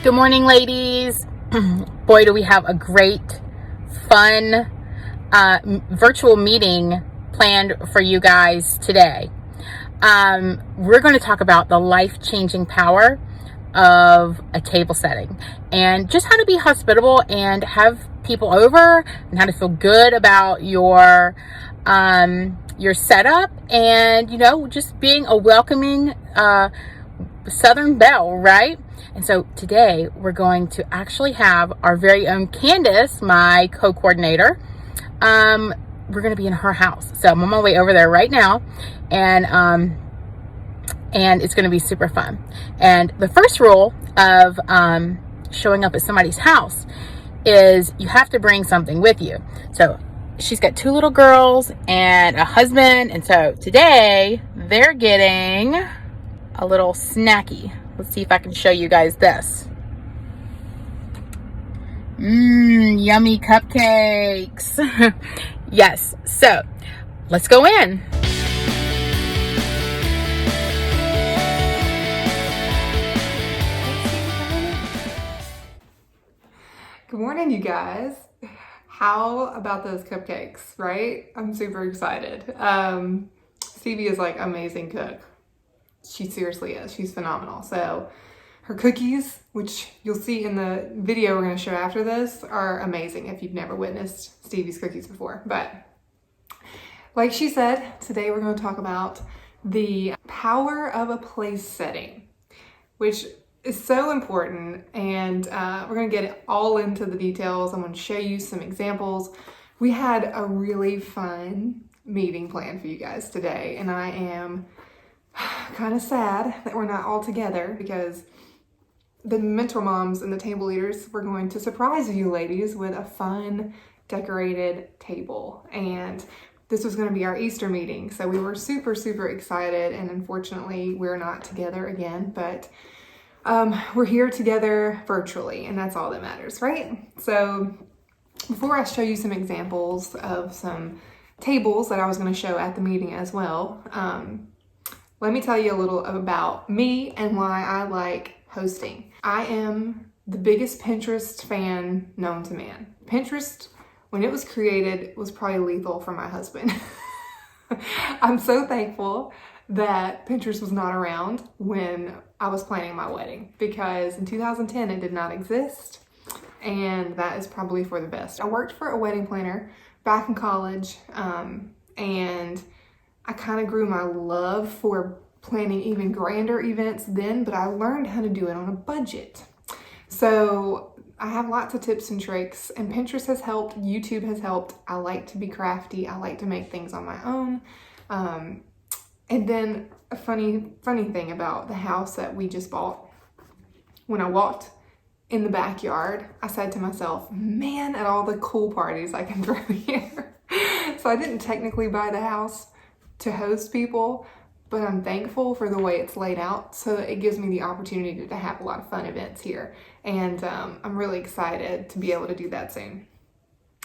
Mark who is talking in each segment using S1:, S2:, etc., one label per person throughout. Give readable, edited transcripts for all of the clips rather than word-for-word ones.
S1: Good morning, ladies. Boy, do we have a great, fun virtual meeting planned for you guys today. We're going to talk about the life-changing power of a table setting and just how to be hospitable and have people over and how to feel good about your setup and, just being a welcoming Southern belle, right? And so today we're going to actually have our very own Candace, my co-coordinator. We're going to be in her house. So I'm on my way over there right now, and it's going to be super fun. And the first rule of showing up at somebody's house is you have to bring something with you. So she's got 2 little girls and a husband, and so today they're getting a little snacky. Let's see if I can show you guys this. Yummy cupcakes. Yes, so let's go in.
S2: Good morning, you guys. How about those cupcakes, right? I'm super excited. Stevie is like amazing cook. She seriously is. She's phenomenal. So her cookies, which you'll see in the video we're going to show after this, are amazing if you've never witnessed Stevie's cookies before. But like she said, today we're going to talk about the power of a place setting, which is so important. And we're going to get all into the details. I'm going to show you some examples. We had a really fun meeting planned for you guys today, and I am kind of sad that we're not all together because the mentor moms and the table leaders were going to surprise you ladies with a fun decorated table, and this was going to be our Easter meeting, so we were super excited. And unfortunately we're not together again, but we're here together virtually, and that's all that matters, right? So before I show you some examples of some tables that I was going to show at the meeting as well, let me tell you a little about me and why I like hosting. I am the biggest Pinterest fan known to man. Pinterest, when it was created, was probably lethal for my husband. I'm so thankful that Pinterest was not around when I was planning my wedding, because in 2010 it did not exist, and that is probably for the best. I worked for a wedding planner back in college, and I kind of grew my love for planning even grander events then, but I learned how to do it on a budget. So I have lots of tips and tricks, and Pinterest has helped, YouTube has helped. I like to be crafty. I like to make things on my own. And then a funny thing about the house that we just bought, when I walked in the backyard, I said to myself, man, at all the cool parties I can throw here. So I didn't technically buy the house to host people, but I'm thankful for the way it's laid out, so it gives me the opportunity to have a lot of fun events here. And I'm really excited to be able to do that soon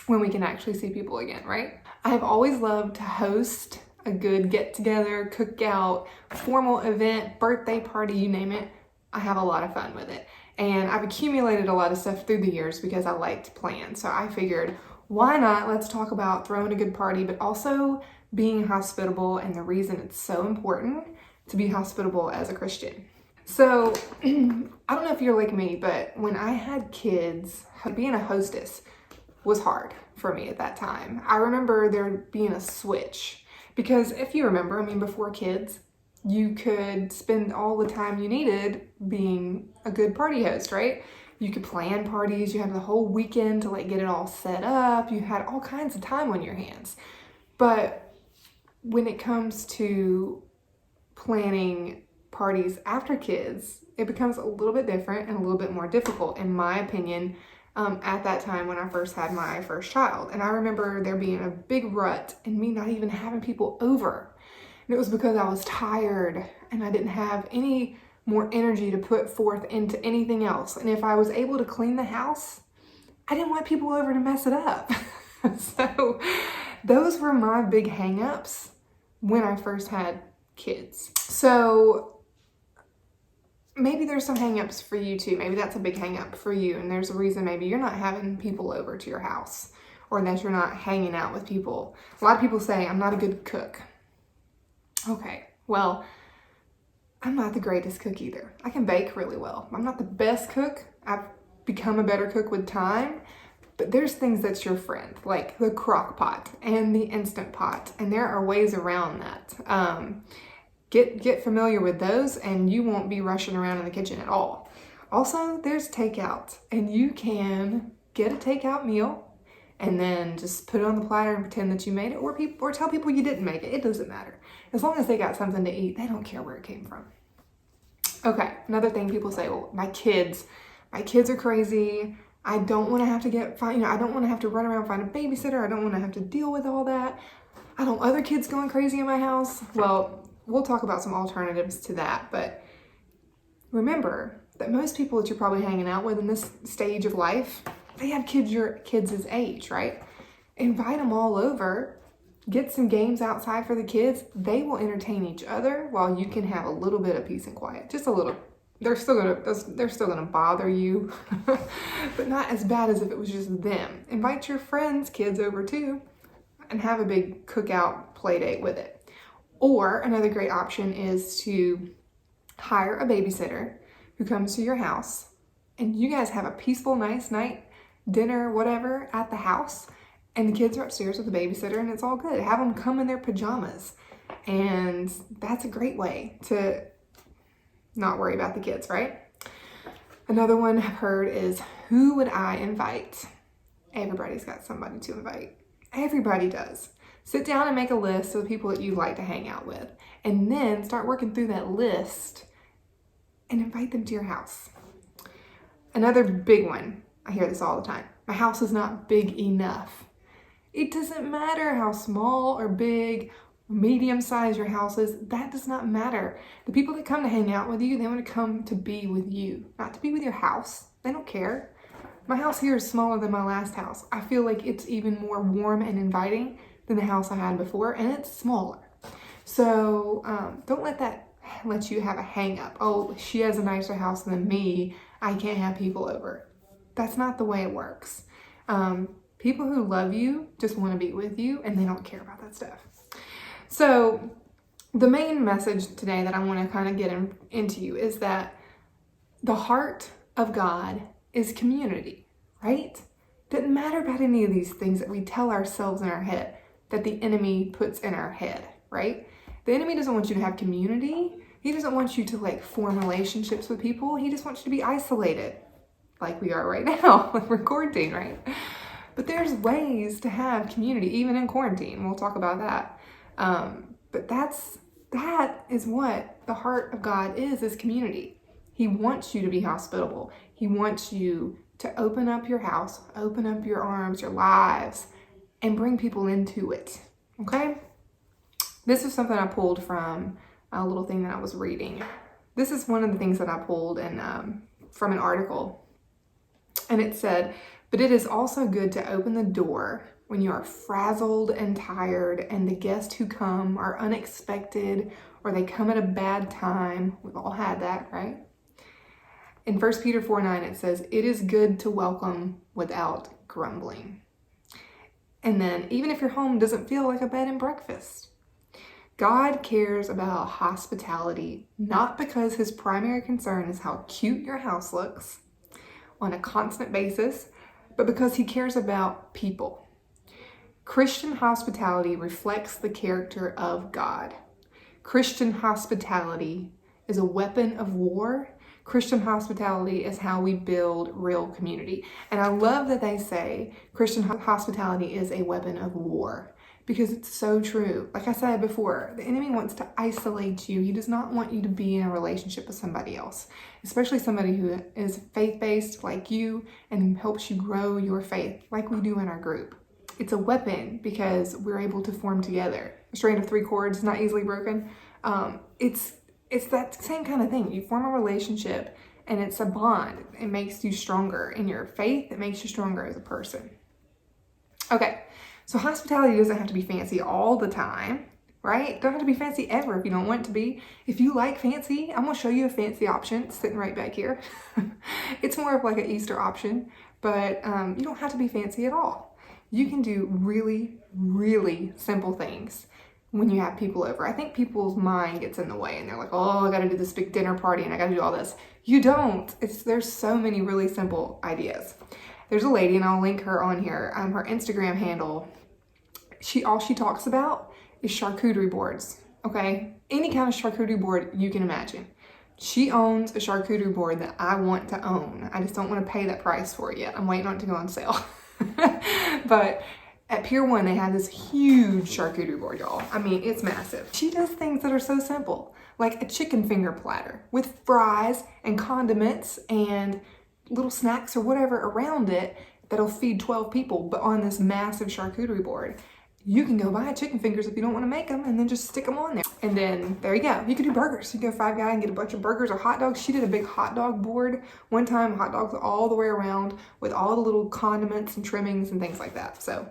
S2: when we can actually see people again, right? I've always loved to host a good get-together, cookout, formal event, birthday party, you name it. I have a lot of fun with it. And I've accumulated a lot of stuff through the years because I like to plan. So I figured, why not? Let's talk about throwing a good party, but also being hospitable, and the reason it's so important to be hospitable as a Christian. So I don't know if you're like me, but when I had kids, being a hostess was hard for me at that time. I remember there being a switch, because if you remember, before kids, you could spend all the time you needed being a good party host, right? You could plan parties, you had the whole weekend to get it all set up, you had all kinds of time on your hands. But when it comes to planning parties after kids, it becomes a little bit different and a little bit more difficult, in my opinion, at that time when I first had my first child. And I remember there being a big rut and me not even having people over. And it was because I was tired and I didn't have any more energy to put forth into anything else. And if I was able to clean the house, I didn't want people over to mess it up. So those were my big hang-ups when I first had kids. So maybe there's some hang-ups for you too. Maybe that's a big hang-up for you, and there's a reason maybe you're not having people over to your house, or that you're not hanging out with people. A lot of people say, I'm not a good cook. Okay, well, I'm not the greatest cook either. I can bake really well. I'm not the best cook. I've become a better cook with time, but there's things that's your friend, like the crock pot and the Instant Pot, and there are ways around that. Get familiar with those, and you won't be rushing around in the kitchen at all. Also, there's takeout, and you can get a takeout meal and then just put it on the platter and pretend that you made it, or tell people you didn't make it. It doesn't matter. As long as they got something to eat, they don't care where it came from. Okay, another thing people say, well, my kids are crazy. I don't want to have to I don't want to have to run around and find a babysitter. I don't want to have to deal with all that. I don't want other kids going crazy in my house. Well, we'll talk about some alternatives to that, but remember that most people that you're probably hanging out with in this stage of life, they have kids your kids' age, right? Invite them all over. Get some games outside for the kids. They will entertain each other while you can have a little bit of peace and quiet. Just a little. They're still gonna bother you, but not as bad as if it was just them. Invite your friends' kids over too, and have a big cookout play date with it. Or another great option is to hire a babysitter who comes to your house, and you guys have a peaceful, nice night, dinner, whatever, at the house, and the kids are upstairs with the babysitter, and it's all good. Have them come in their pajamas, and that's a great way to not worry about the kids, right? Another one I've heard is, who would I invite? Everybody's got somebody to invite. Everybody does. Sit down and make a list of the people that you like to hang out with, and then start working through that list and invite them to your house. Another big one, I hear this all the time, my house is not big enough. It doesn't matter how small or big, medium size your house is, that does not matter. The people that come to hang out with you, they want to come to be with you, not to be with your house. They don't care. My house here is smaller than my last house. I feel like it's even more warm and inviting than the house I had before, and it's smaller. So don't let that let you have a hang up. Oh, she has a nicer house than me, I can't have people over. That's not the way it works. People who love you just want to be with you, and they don't care about that stuff. So the main message today that I want to kind of get into you is that the heart of God is community, right? Doesn't matter about any of these things that we tell ourselves in our head, that the enemy puts in our head, right? The enemy doesn't want you to have community. He doesn't want you to form relationships with people. He just wants you to be isolated, like we are right now, like we're quarantined, right? But there's ways to have community, even in quarantine. We'll talk about that. But that is what the heart of God is community. He wants you to be hospitable. He wants you to open up your house, open up your arms, your lives, and bring people into it, okay? This is something I pulled from a little thing that I was reading. This is one of the things that I pulled from an article. And it said, but it is also good to open the door when you are frazzled and tired and the guests who come are unexpected or they come at a bad time. We've all had that, right? In 1 Peter 4:9, it says, it is good to welcome without grumbling. And then, even if your home doesn't feel like a bed and breakfast, God cares about hospitality, not because his primary concern is how cute your house looks on a constant basis, but because he cares about people. Christian hospitality reflects the character of God. Christian hospitality is a weapon of war. Christian hospitality is how we build real community. And I love that they say Christian hospitality is a weapon of war, because it's so true. Like I said before, the enemy wants to isolate you. He does not want you to be in a relationship with somebody else, especially somebody who is faith-based like you and helps you grow your faith like we do in our group. It's a weapon because we're able to form together. A strand of 3 cords is not easily broken. It's that same kind of thing. You form a relationship and it's a bond. It makes you stronger in your faith. It makes you stronger as a person. Okay, so hospitality doesn't have to be fancy all the time, right? Don't have to be fancy ever if you don't want it to be. If you like fancy, I'm gonna show you a fancy option sitting right back here. It's more of like an Easter option, but you don't have to be fancy at all. You can do really, really simple things when you have people over. I think people's mind gets in the way and they're like, oh, I gotta do this big dinner party and I gotta do all this. You don't. There's so many really simple ideas. There's a lady, and I'll link her on here, her Instagram handle. All she talks about is charcuterie boards, okay? Any kind of charcuterie board you can imagine. She owns a charcuterie board that I want to own. I just don't want to pay that price for it yet. I'm waiting on it to go on sale. But at Pier 1, they have this huge charcuterie board, y'all. I mean, it's massive. She does things that are so simple, like a chicken finger platter with fries and condiments and little snacks or whatever around it that'll feed 12 people, but on this massive charcuterie board. You can go buy chicken fingers if you don't want to make them and then just stick them on there. And then there you go. You can do burgers. You can go Five Guys and get a bunch of burgers or hot dogs. She did a big hot dog board one time, hot dogs all the way around with all the little condiments and trimmings and things like that. So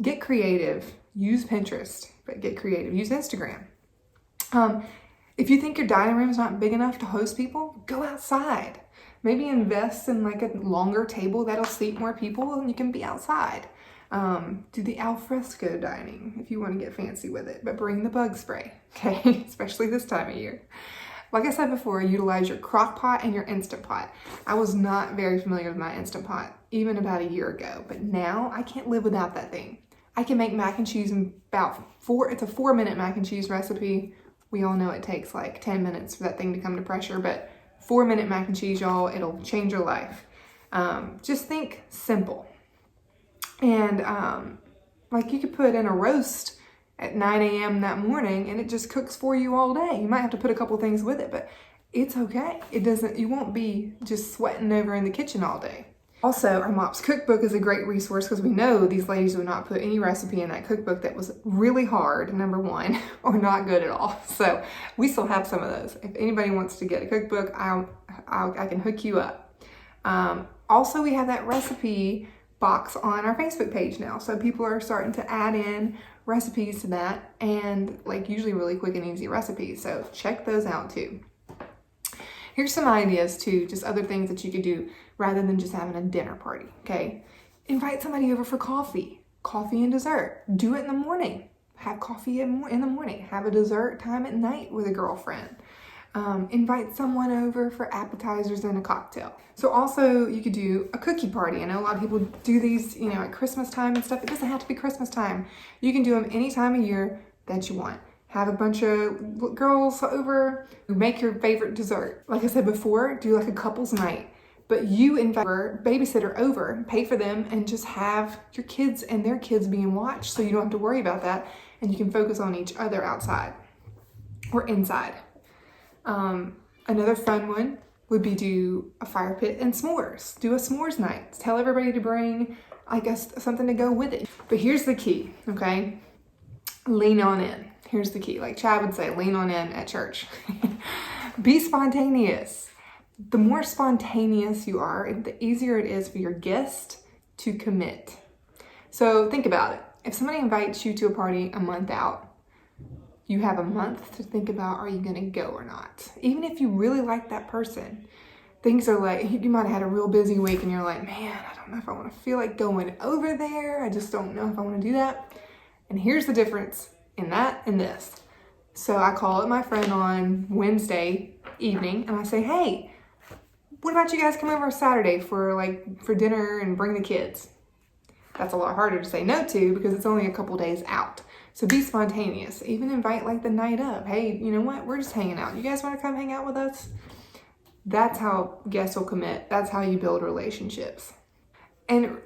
S2: get creative. Use Pinterest, but get creative. Use Instagram. If you think your dining room is not big enough to host people, go outside. Maybe invest in like a longer table that'll seat more people and you can be outside. Do the alfresco dining if you want to get fancy with it, but bring the bug spray, okay? Especially this time of year. Like I said before, utilize your crock pot and your Instant Pot. I was not very familiar with my Instant Pot even about a year ago, but now I can't live without that thing. I can make mac and cheese in about it's a 4-minute mac and cheese recipe. We all know it takes like 10 minutes for that thing to come to pressure, but 4-minute mac and cheese, y'all, it'll change your life. Just think simple. And like you could put in a roast at 9 a.m. that morning and it just cooks for you all day. You might have to put a couple things with it, but it's okay. You won't be just sweating over in the kitchen all day. Also, our MOPS cookbook is a great resource because we know these ladies would not put any recipe in that cookbook that was really hard, number one, or not good at all. So we still have some of those. If anybody wants to get a cookbook, I can hook you up. Also, we have that recipe box on our Facebook page now. So people are starting to add in recipes to that and like usually really quick and easy recipes. So check those out too. Here's some ideas too, just other things that you could do rather than just having a dinner party, okay? Invite somebody over for coffee and dessert. Do it in the morning. Have coffee in the morning. Have a dessert time at night with a girlfriend. Invite someone over for appetizers and a cocktail. So also you could do a cookie party. I know a lot of people do these, at Christmas time and stuff. It doesn't have to be Christmas time. You can do them any time of year that you want. Have a bunch of girls over who make your favorite dessert. Like I said before, do like a couple's night. But you invite a babysitter over, pay for them, and just have your kids and their kids being watched so you don't have to worry about that and you can focus on each other outside or inside. Another fun one would be do a fire pit and s'mores. Do a s'mores night. Tell everybody to bring, I guess, something to go with it. But here's the key, okay? Lean on in. Here's the key. Like Chad would say, lean on in at church. Be spontaneous. The more spontaneous you are, the easier it is for your guest to commit. So think about it. If somebody invites you to a party a month out, you have a month to think about, are you going to go or not? Even if you really like that person, things are like, you might have had a real busy week and you're like, man, I don't know if I want to feel like going over there. I just don't know if I want to do that. And here's the difference in that and this. So I call up my friend on Wednesday evening and I say, hey, what about you guys come over Saturday for dinner and bring the kids? That's a lot harder to say no to because it's only a couple days out. So be spontaneous. Even invite like the night of. Hey, you know what? We're just hanging out. You guys want to come hang out with us? That's how guests will commit. That's how you build relationships. And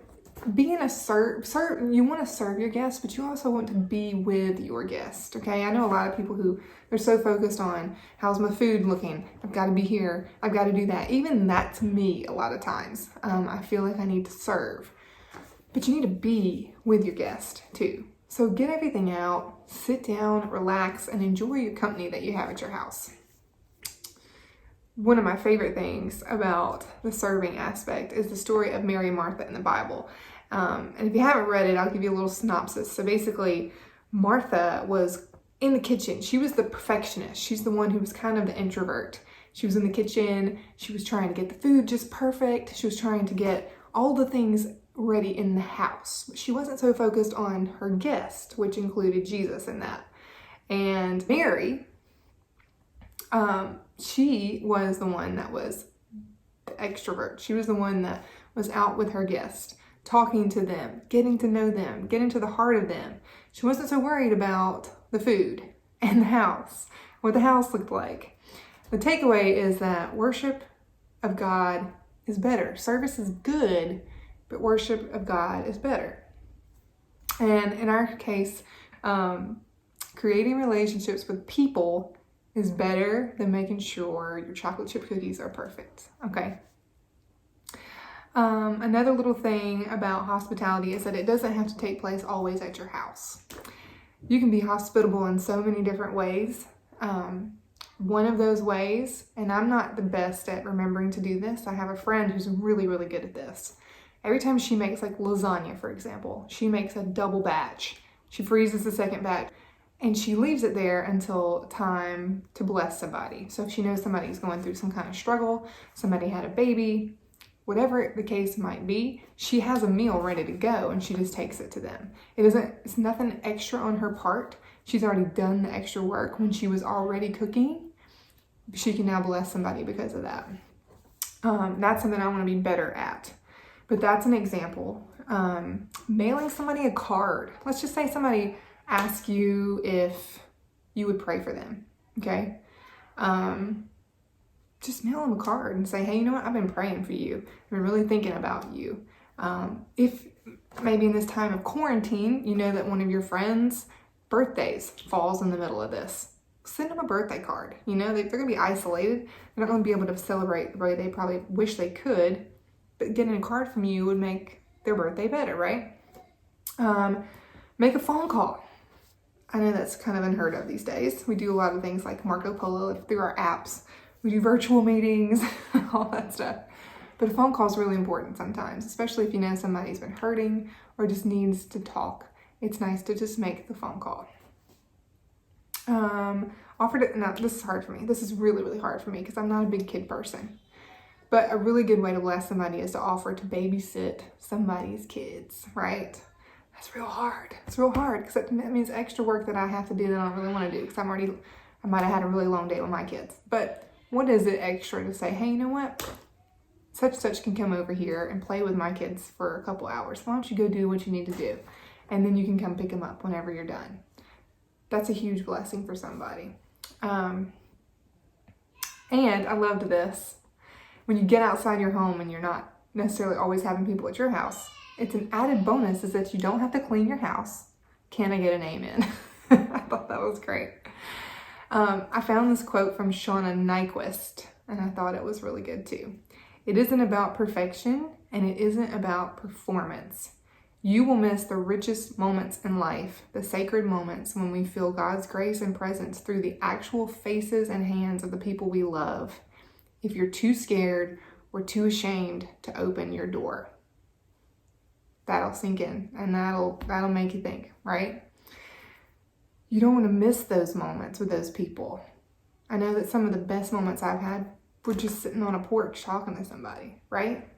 S2: being you want to serve your guests, but you also want to be with your guest, okay? I know a lot of people who they're so focused on how's my food looking? I've got to be here. I've got to do that. Even that's me a lot of times. I feel like I need to serve. But you need to be with your guest too. So get everything out, sit down, relax, and enjoy your company that you have at your house. One of my favorite things about the serving aspect is the story of Mary and Martha in the Bible. And if you haven't read it, I'll give you a little synopsis. So basically, Martha was in the kitchen. She was the perfectionist. She's the one who was kind of the introvert. She was in the kitchen. She was trying to get the food just perfect. She was trying to get all the things ready in the house. She wasn't so focused on her guest, which included Jesus in that. And Mary, she was the one that was the extrovert. She was the one that was out with her guest, talking to them, getting to know them, getting to the heart of them. She wasn't so worried about the food and the house, what the house looked like. The takeaway is that worship of God is better. Service is good, but worship of God is better. And in our case, creating relationships with people is better than making sure your chocolate chip cookies are perfect. Okay. Another little thing about hospitality is that it doesn't have to take place always at your house. You can be hospitable in so many different ways. One of those ways, and I'm not the best at remembering to do this. I have a friend who's really, really good at this. Every time she makes like lasagna, for example, she makes a double batch. She freezes the second batch and she leaves it there until time to bless somebody. So if she knows somebody's going through some kind of struggle, somebody had a baby, whatever the case might be, she has a meal ready to go and she just takes it to them. It's nothing extra on her part. She's already done the extra work when she was already cooking. She can now bless somebody because of that. That's something I want to be better at. But that's an example. Mailing somebody a card. Let's just say somebody asks you if you would pray for them. Okay. Just mail them a card and say, hey, you know what? I've been praying for you. I've been really thinking about you. If maybe in this time of quarantine, you know that one of your friends' birthdays falls in the middle of this, send them a birthday card. You know, they're going to be isolated. They're not going to be able to celebrate the way they probably wish they could, but getting a card from you would make their birthday better, right? Make a phone call. I know that's kind of unheard of these days. We do a lot of things like Marco Polo through our apps. We do virtual meetings, all that stuff. But a phone call is really important sometimes, especially if you know somebody's been hurting or just needs to talk. It's nice to just make the phone call. Now this is hard for me. This is really, really hard for me because I'm not a big kid person. But a really good way to bless somebody is to offer to babysit somebody's kids, right? That's real hard. It's real hard because that means extra work that I have to do that I don't really want to do because I might have had a really long day with my kids. But what is it extra to say, hey, you know what? Such can come over here and play with my kids for a couple hours. Why don't you go do what you need to do? And then you can come pick them up whenever you're done. That's a huge blessing for somebody. And I loved this. When you get outside your home and you're not necessarily always having people at your house, it's an added bonus is that you don't have to clean your house. Can I get an amen? I thought that was great. I found this quote from Shauna Nyquist, and I thought it was really good too. It isn't about perfection, and it isn't about performance. You will miss the richest moments in life, the sacred moments when we feel God's grace and presence through the actual faces and hands of the people we love, if you're too scared or too ashamed to open your door. That'll sink in, and that'll make you think, right? You don't want to miss those moments with those people. I know that some of the best moments I've had were just sitting on a porch talking to somebody, right?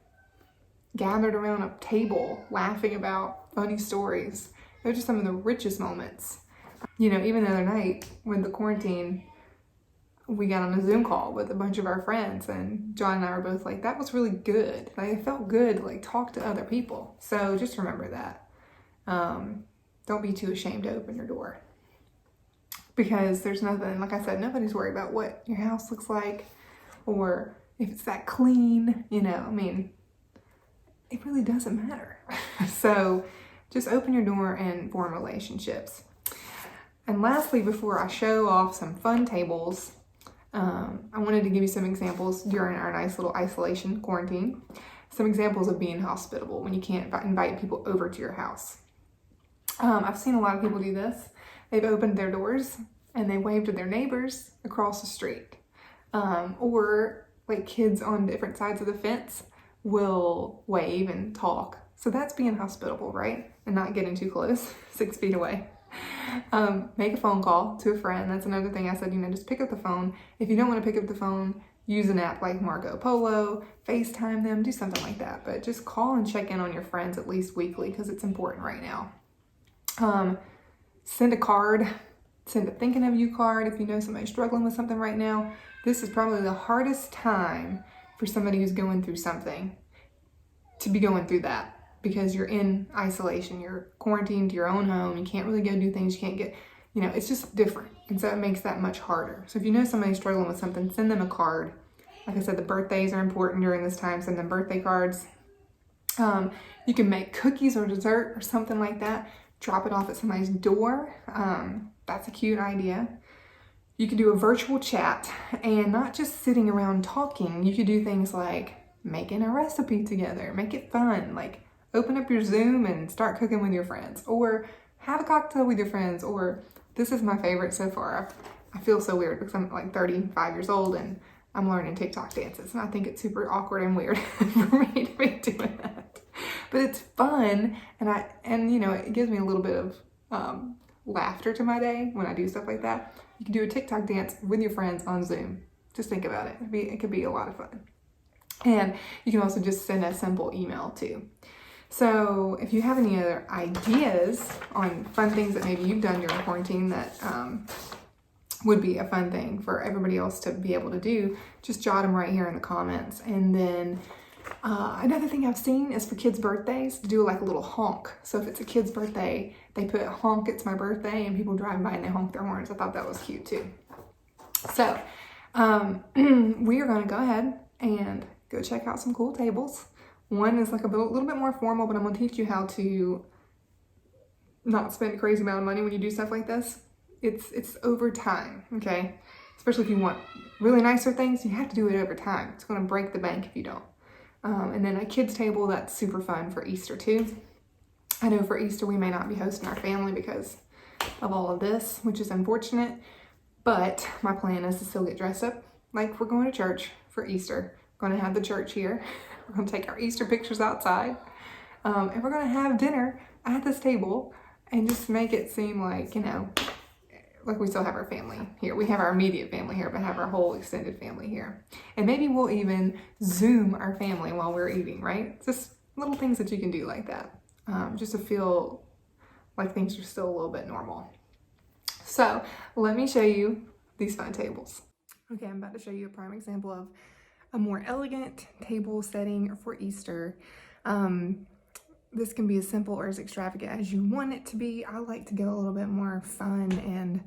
S2: Gathered around a table, laughing about funny stories. Those are just some of the richest moments. You know, even the other night with the quarantine, we got on a Zoom call with a bunch of our friends, and John and I were both like, that was really good. Like, it felt good to talk to other people. So just remember that. Don't be too ashamed to open your door. Because there's nothing, like I said, nobody's worried about what your house looks like or if it's that clean, it really doesn't matter. So just open your door and form relationships. And lastly, before I show off some fun tables, I wanted to give you some examples during our nice little isolation quarantine. Some examples of being hospitable when you can't invite people over to your house. I've seen a lot of people do this. They've opened their doors and they wave to their neighbors across the street. Or like kids on different sides of the fence will wave and talk. So that's being hospitable, right? And not getting too close, 6 feet away. Make a phone call to a friend. That's another thing I said, just pick up the phone. If you don't want to pick up the phone, use an app like Marco Polo, FaceTime them, do something like that. But just call and check in on your friends at least weekly because it's important right now. Send a card, send a thinking of you card if you know somebody's struggling with something right now. This is probably the hardest time for somebody who's going through something to be going through that because you're in isolation, you're quarantined to your own home, you can't really go do things, you can't get, it's just different. And so it makes that much harder. So if you know somebody's struggling with something, send them a card. Like I said, the birthdays are important during this time, send them birthday cards. You can make cookies or dessert or something like that, drop it off at somebody's door. That's a cute idea. You could do a virtual chat and not just sitting around talking. You could do things like making a recipe together, make it fun, like open up your Zoom and start cooking with your friends, or have a cocktail with your friends, or this is my favorite so far. I feel so weird because I'm like 35 years old and I'm learning TikTok dances, and I think it's super awkward and weird for me to be doing that. But it's fun, and it gives me a little bit of laughter to my day when I do stuff like that. You can do a TikTok dance with your friends on Zoom. Just think about it. It could be a lot of fun. And you can also just send a simple email too. So if you have any other ideas on fun things that maybe you've done during quarantine that would be a fun thing for everybody else to be able to do, just jot them right here in the comments. And then another thing I've seen is for kids' birthdays to do like a little honk. So if it's a kid's birthday, they put honk, it's my birthday, and people drive by and they honk their horns. I thought that was cute too. So we are going to go ahead and go check out some cool tables. One is like a little bit more formal, but I'm going to teach you how to not spend a crazy amount of money when you do stuff like this. It's over time, okay? Especially if you want really nicer things, you have to do it over time. It's going to break the bank if you don't. And then a kids table, that's super fun for Easter too. I know for Easter we may not be hosting our family because of all of this, which is unfortunate. But my plan is to still get dressed up like we're going to church for Easter. We're going to have the church here. We're going to take our Easter pictures outside. And we're going to have dinner at this table and just make it seem like, like we still have our family here. We have our immediate family here, but have our whole extended family here. And maybe we'll even Zoom our family while we're eating, right? Just little things that you can do like that, just to feel like things are still a little bit normal. So let me show you these fun tables. Okay, I'm about to show you a prime example of a more elegant table setting for Easter. This can be as simple or as extravagant as you want it to be. I like to go a little bit more fun and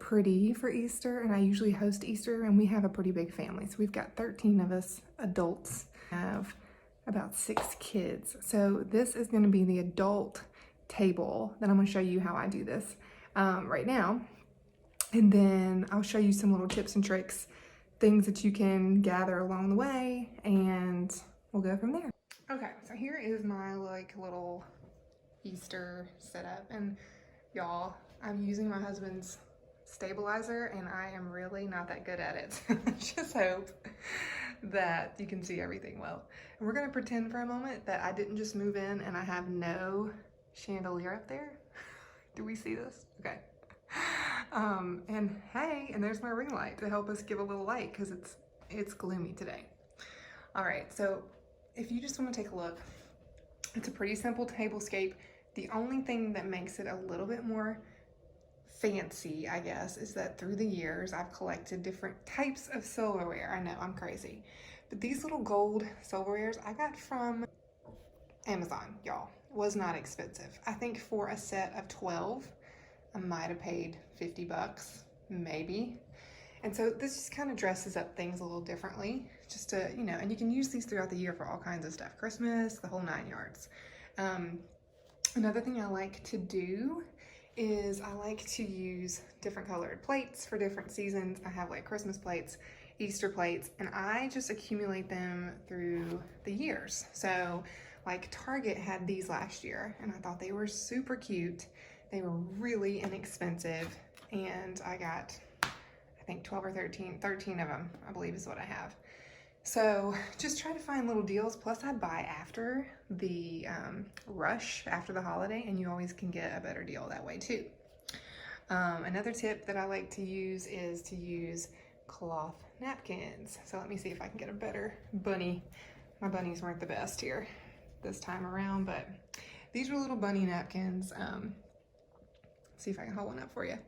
S2: pretty for Easter, and I usually host Easter, and we have a pretty big family. So we've got 13 of us adults, have about 6 kids. So this is gonna be the adult table that I'm gonna show you how I do this right now. And then I'll show you some little tips and tricks, things that you can gather along the way, and we'll go from there. Okay, so here is my little Easter setup, and y'all, I'm using my husband's stabilizer and I am really not that good at it. Just hope that you can see everything well. And we're gonna pretend for a moment that I didn't just move in and I have no chandelier up there. Do we see this? Okay. And hey, and there's my ring light to help us give a little light because it's gloomy today. All right, so if you just want to take a look, it's a pretty simple tablescape. The only thing that makes it a little bit more fancy, I guess, is that through the years I've collected different types of silverware. I know, I'm crazy. But these little gold silverwares I got from Amazon, y'all. Was not expensive. I think for a set of 12, I might have paid 50 bucks, maybe. And so this just kind of dresses up things a little differently, just to, and you can use these throughout the year for all kinds of stuff. Christmas, the whole 9 yards. Another thing I like to do is I like to use different colored plates for different seasons. I have like Christmas plates, Easter plates, and I just accumulate them through the years. So like Target had these last year and I thought they were super cute. They were really inexpensive, and I got, I think 12 or 13 of them, I believe is what I have. So just try to find little deals. Plus I buy after the rush, after the holiday, and you always can get a better deal that way too. Another tip that I like to use is to use cloth napkins. So let me see if I can get a better bunny. My bunnies weren't the best here this time around, but these are little bunny napkins. See if I can hold one up for you.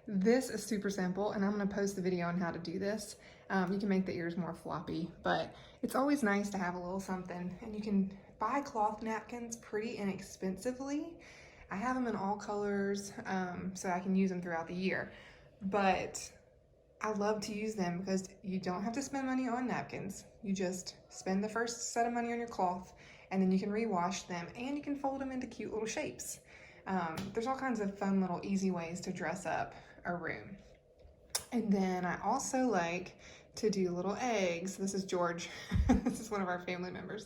S2: This is super simple, and I'm gonna post the video on how to do this. You can make the ears more floppy, but it's always nice to have a little something, and you can buy cloth napkins pretty inexpensively. I have them in all colors, so I can use them throughout the year, but I love to use them because you don't have to spend money on napkins. You just spend the first set of money on your cloth, and then you can rewash them, and you can fold them into cute little shapes. There's all kinds of fun little easy ways to dress up a room. And then I also like to do little eggs. This is George. This is one of our family members.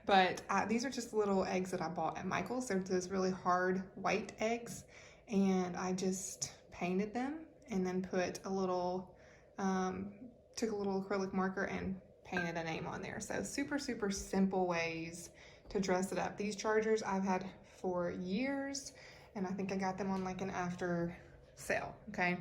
S2: But these are just little eggs that I bought at Michael's. They're those really hard white eggs. And I just painted them and then put a little, took a little acrylic marker and painted a name on there. So super, super simple ways to dress it up. These chargers I've had for years, and I think I got them on like an after sale. Okay,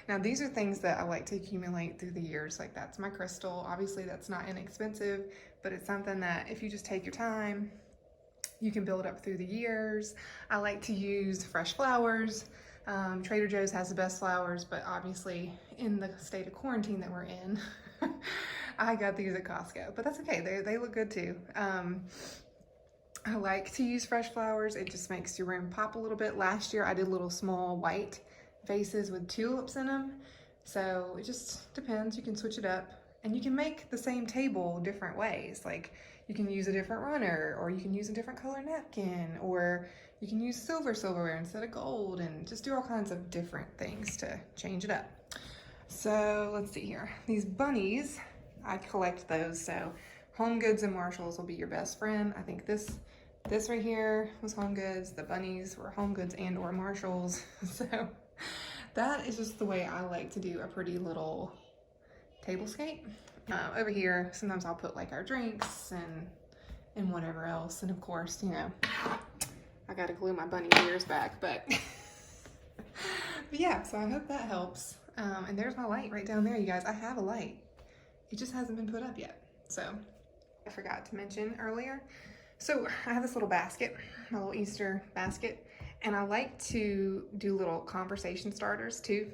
S2: now these are things that I like to accumulate through the years. Like that's my crystal. Obviously that's not inexpensive, but it's something that if you just take your time, you can build up through the years. I like to use fresh flowers. Trader Joe's has the best flowers, but obviously in the state of quarantine that we're in, I got these at Costco, but that's okay. They look good too. I like to use fresh flowers. It just makes your room pop a little bit. Last year I did little small white vases with tulips in them. So it just depends. You can switch it up, and you can make the same table different ways. Like you can use a different runner, or you can use a different color napkin, or you can use silverware instead of gold, and just do all kinds of different things to change it up. So let's see here. These bunnies, I collect those. So Home Goods and Marshalls will be your best friend. I think this right here was Home Goods. The bunnies were Home Goods and or Marshalls. So that is just the way I like to do a pretty little tablescape. Over here, sometimes I'll put like our drinks and whatever else. And of course, you know, I gotta glue my bunny ears back, but yeah, so I hope that helps. And there's my light right down there, you guys. I have a light. It just hasn't been put up yet. So I forgot to mention earlier. So I have this little basket, my little Easter basket, and I like to do little conversation starters too.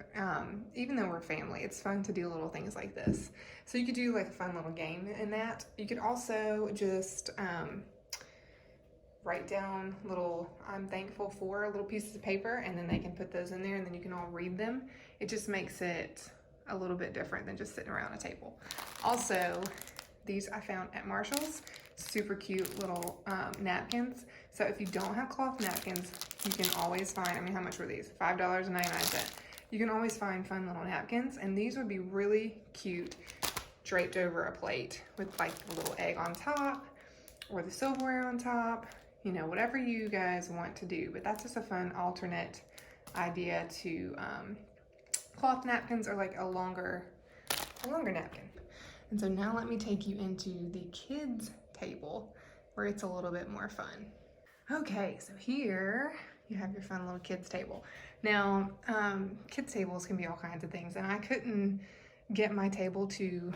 S2: Even though we're family, it's fun to do little things like this. So you could do like a fun little game in that. You could also just write down little I'm thankful for little pieces of paper, and then they can put those in there, and then you can all read them. It just makes it a little bit different than just sitting around a table. Also, these I found at Marshall's, super cute little napkins. So if you don't have cloth napkins, you can always find, I mean, how much were these? $5.99. You can always find fun little napkins, and these would be really cute draped over a plate with like the little egg on top or the silverware on top, you know, whatever you guys want to do. But that's just a fun alternate idea to cloth napkins, or like a longer napkin. And so now let me take you into the kids table where it's a little bit more fun. Okay, so here you have your fun little kids table. Now, kids tables can be all kinds of things, and I couldn't get my table to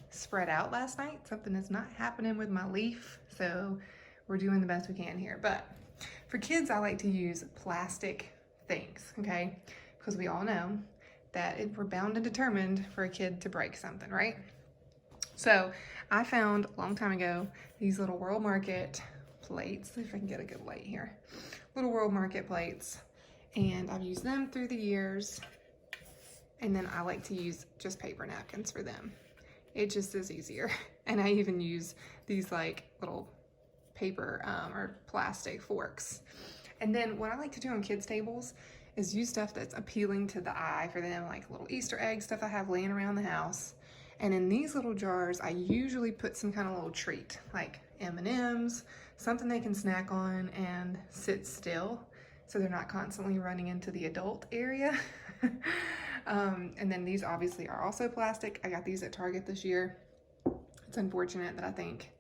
S2: spread out last night. Something is not happening with my leaf, so we're doing the best we can here. But for kids, I like to use plastic things, okay? Because we all know that we're bound and determined for a kid to break something, right? So I found a long time ago these little World Market plates. See if I can get a good light here. Little World Market plates, and I've used them through the years. And then I like to use just paper napkins for them. It just is easier. And I even use these like little paper or plastic forks. And then what I like to do on kids' tables is use stuff that's appealing to the eye for them, like little Easter egg stuff I have laying around the house. And in these little jars, I usually put some kind of little treat, like M&Ms, something they can snack on and sit still, so they're not constantly running into the adult area. And then these obviously are also plastic. I got these at Target this year. It's unfortunate that I think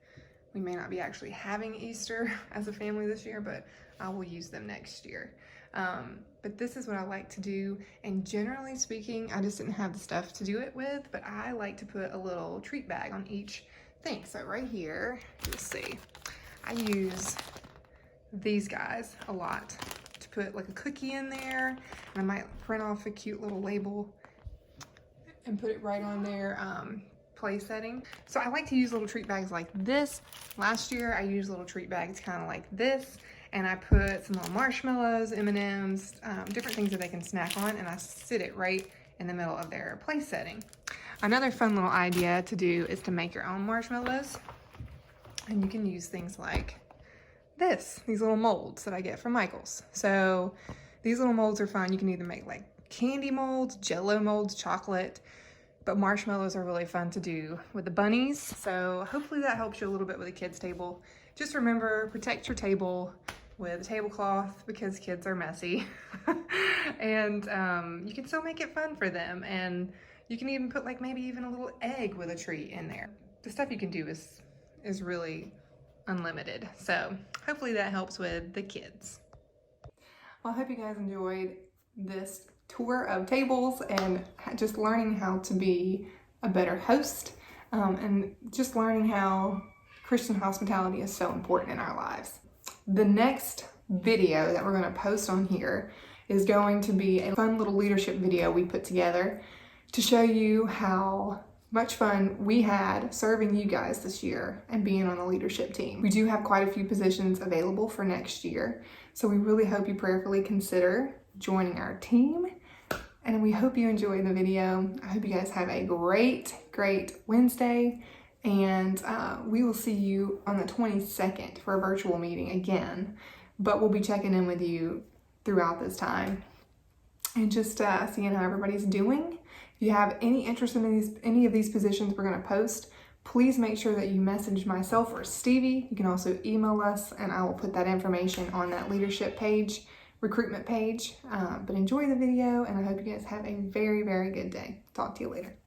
S2: we may not be actually having Easter as a family this year, but I will use them next year. But this is what I like to do. And generally speaking, I just didn't have the stuff to do it with, but I like to put a little treat bag on each thing. So right here, you'll see, I use these guys a lot to put like a cookie in there. And I might print off a cute little label and put it right on their place setting. So I like to use little treat bags like this. Last year I used little treat bags kind of like this, and I put some little marshmallows, M&Ms, different things that they can snack on, and I sit it right in the middle of their place setting. Another fun little idea to do is to make your own marshmallows, and you can use things like these little molds that I get from Michaels. So these little molds are fun. You can either make like candy molds, Jello molds, chocolate, but marshmallows are really fun to do with the bunnies. So hopefully that helps you a little bit with a kids table. Just remember, protect your table with a tablecloth because kids are messy. And you can still make it fun for them. And you can even put like maybe even a little egg with a treat in there. The stuff you can do is really unlimited. So hopefully that helps with the kids. Well, I hope you guys enjoyed this tour of tables and just learning how to be a better host, and just learning how Christian hospitality is so important in our lives. The next video that we're going to post on here is going to be a fun little leadership video we put together to show you how much fun we had serving you guys this year and being on the leadership team. We do have quite a few positions available for next year, so we really hope you prayerfully consider joining our team. And we hope you enjoy the video. I hope you guys have a great Wednesday, and we will see you on the 22nd for a virtual meeting again, but we'll be checking in with you throughout this time and just seeing how everybody's doing. If you have any interest in any of these positions we're going to post, please make sure that you message myself or Stevie. You can also email us, and I will put that information on that leadership page, recruitment page. But enjoy the video, and I hope you guys have a very good day. Talk to you later.